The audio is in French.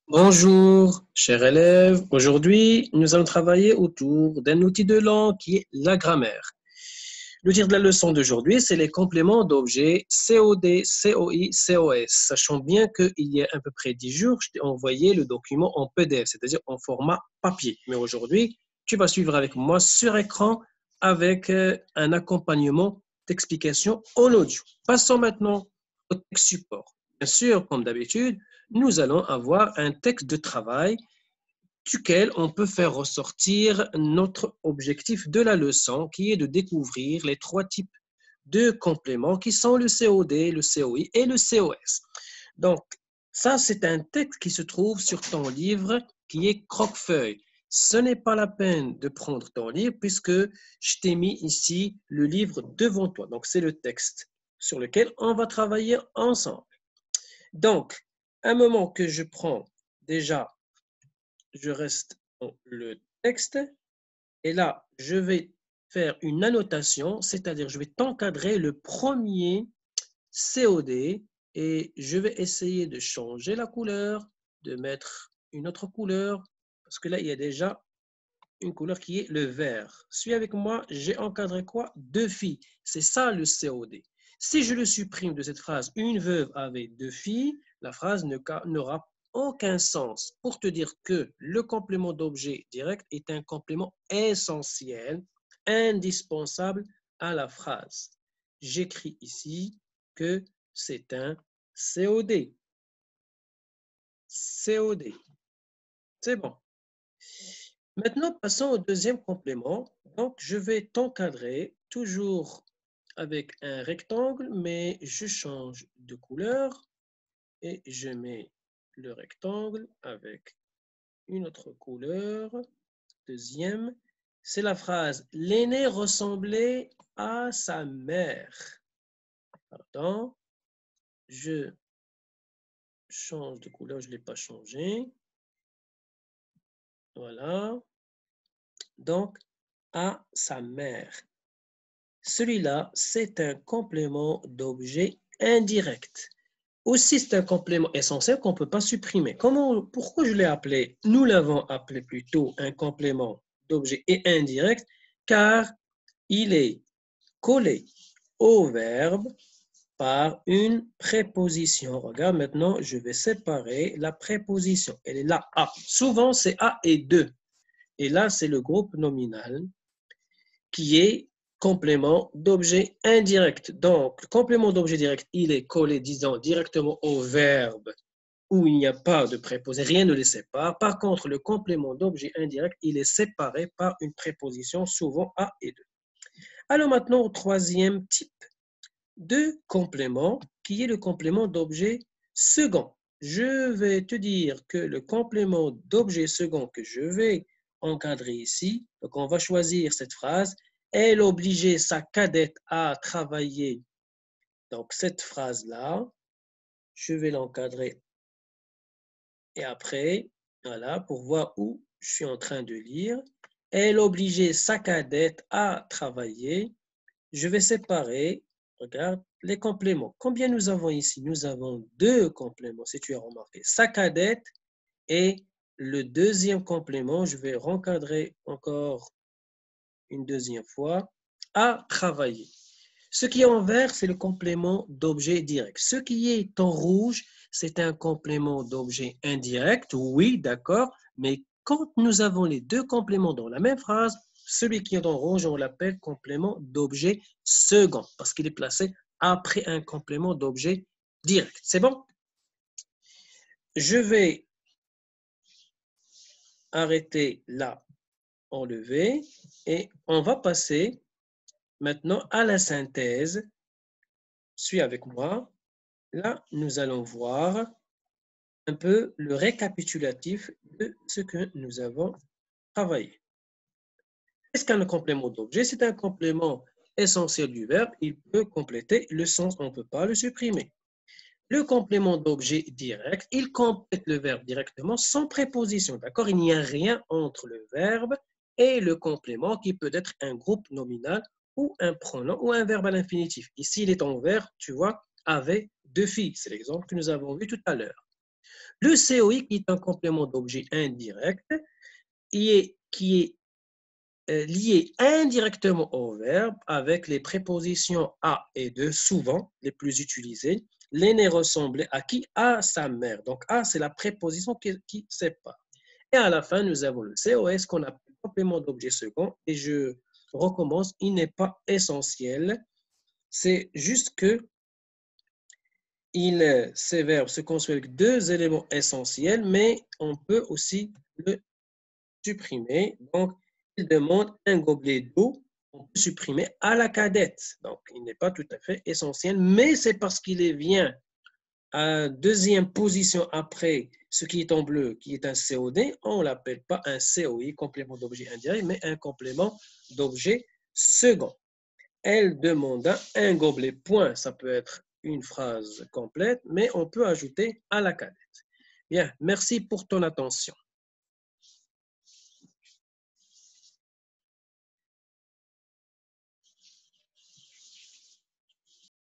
Bonjour, chers élèves. Aujourd'hui, nous allons travailler autour d'un outil de langue qui est la grammaire. Le titre de la leçon d'aujourd'hui, c'est les compléments d'objets COD, COI, COS. Sachant bien qu'il y a à peu près 10 jours, je t'ai envoyé le document en PDF, c'est-à-dire en format papier. Mais aujourd'hui, tu vas suivre avec moi sur écran avec un accompagnement d'explication en audio. Passons maintenant au texte support. Bien sûr, comme d'habitude, nous allons avoir un texte de travail duquel on peut faire ressortir notre objectif de la leçon, qui est de découvrir les trois types de compléments qui sont le COD, le COI et le COS. Donc, ça, c'est un texte qui se trouve sur ton livre qui est croque-feuille. Ce n'est pas la peine de prendre ton livre puisque je t'ai mis ici le livre devant toi. Donc, c'est le texte sur lequel on va travailler ensemble. Donc, un moment que je prends déjà, je reste dans le texte et là, je vais faire une annotation, c'est-à-dire je vais t'encadrer le premier COD et je vais essayer de changer la couleur, de mettre une autre couleur, parce que là, il y a déjà une couleur qui est le vert. Suis avec moi, j'ai encadré quoi? Deux filles. C'est ça le COD. Si je le supprime de cette phrase, une veuve avait deux filles, la phrase n'aura aucun sens. Pour te dire que le complément d'objet direct est un complément essentiel, indispensable à la phrase. J'écris ici que c'est un COD. COD. C'est bon. Maintenant, passons au deuxième complément. Donc, je vais t'encadrer toujours avec un rectangle, mais je change de couleur et je mets le rectangle avec une autre couleur. Deuxième, c'est la phrase « L'aîné ressemblait à sa mère ». Pardon, je change de couleur, je ne l'ai pas changé. Voilà. Donc, à sa mère. Celui-là, c'est un complément d'objet indirect. Aussi, c'est un complément essentiel qu'on ne peut pas supprimer. Pourquoi je l'ai appelé? Nous l'avons appelé plutôt un complément d'objet et indirect, car il est collé au verbe par une préposition. Regarde maintenant, je vais séparer la préposition. Elle est là, à. Souvent, c'est à et de. Et là, c'est le groupe nominal qui est complément d'objet indirect. Donc, le complément d'objet direct, il est collé, disons, directement au verbe où il n'y a pas de préposition, rien ne le sépare. Par contre, le complément d'objet indirect, il est séparé par une préposition, souvent à et de. Alors maintenant, au troisième type de complément, qui est le complément d'objet second. Je vais te dire que le complément d'objet second que je vais encadrer ici, donc on va choisir cette phrase, elle obligeait sa cadette à travailler. Donc cette phrase-là, je vais l'encadrer et après, voilà, pour voir où je suis en train de lire, elle obligeait sa cadette à travailler. Je vais séparer, regarde, les compléments. Combien nous avons ici? Nous avons deux compléments, si tu as remarqué. Sa cadette et le deuxième complément, je vais rencadrer encore une deuxième fois, à travailler. Ce qui est en vert, c'est le complément d'objet direct. Ce qui est en rouge, c'est un complément d'objet indirect. Oui, d'accord, mais quand nous avons les deux compléments dans la même phrase, celui qui est en rouge, on l'appelle complément d'objet second parce qu'il est placé après un complément d'objet direct. C'est bon? Je vais arrêter là, enlever, et on va passer maintenant à la synthèse. Suis avec moi. Là, nous allons voir un peu le récapitulatif de ce que nous avons travaillé. Qu'est-ce qu'un complément d'objet? C'est un complément essentiel du verbe. Il peut compléter le sens, on ne peut pas le supprimer. Le complément d'objet direct, il complète le verbe directement sans préposition. D'accord? Il n'y a rien entre le verbe et le complément qui peut être un groupe nominal ou un pronom ou un verbe à l'infinitif. Ici, il est en verbe, tu vois, avait deux filles. C'est l'exemple que nous avons vu tout à l'heure. Le COI, qui est un complément d'objet indirect, qui est lié indirectement au verbe avec les prépositions à et de, souvent les plus utilisées. L'aîné ressemblait à qui? À sa mère. Donc, à, c'est la préposition qui sépare. Et à la fin, nous avons le COS qu'on appelle complément d'objet second. Et je recommence, il n'est pas essentiel. C'est juste que ces verbes se construisent avec deux éléments essentiels, mais on peut aussi le supprimer. Donc, il demande un gobelet d'eau. On peut supprimer à la cadette. Donc, il n'est pas tout à fait essentiel, mais c'est parce qu'il vient à deuxième position après ce qui est en bleu, qui est un COD, on ne l'appelle pas un COI, complément d'objet indirect, mais un complément d'objet second. Elle demanda un gobelet, point. Ça peut être une phrase complète, mais on peut ajouter à la cadette. Bien, merci pour ton attention.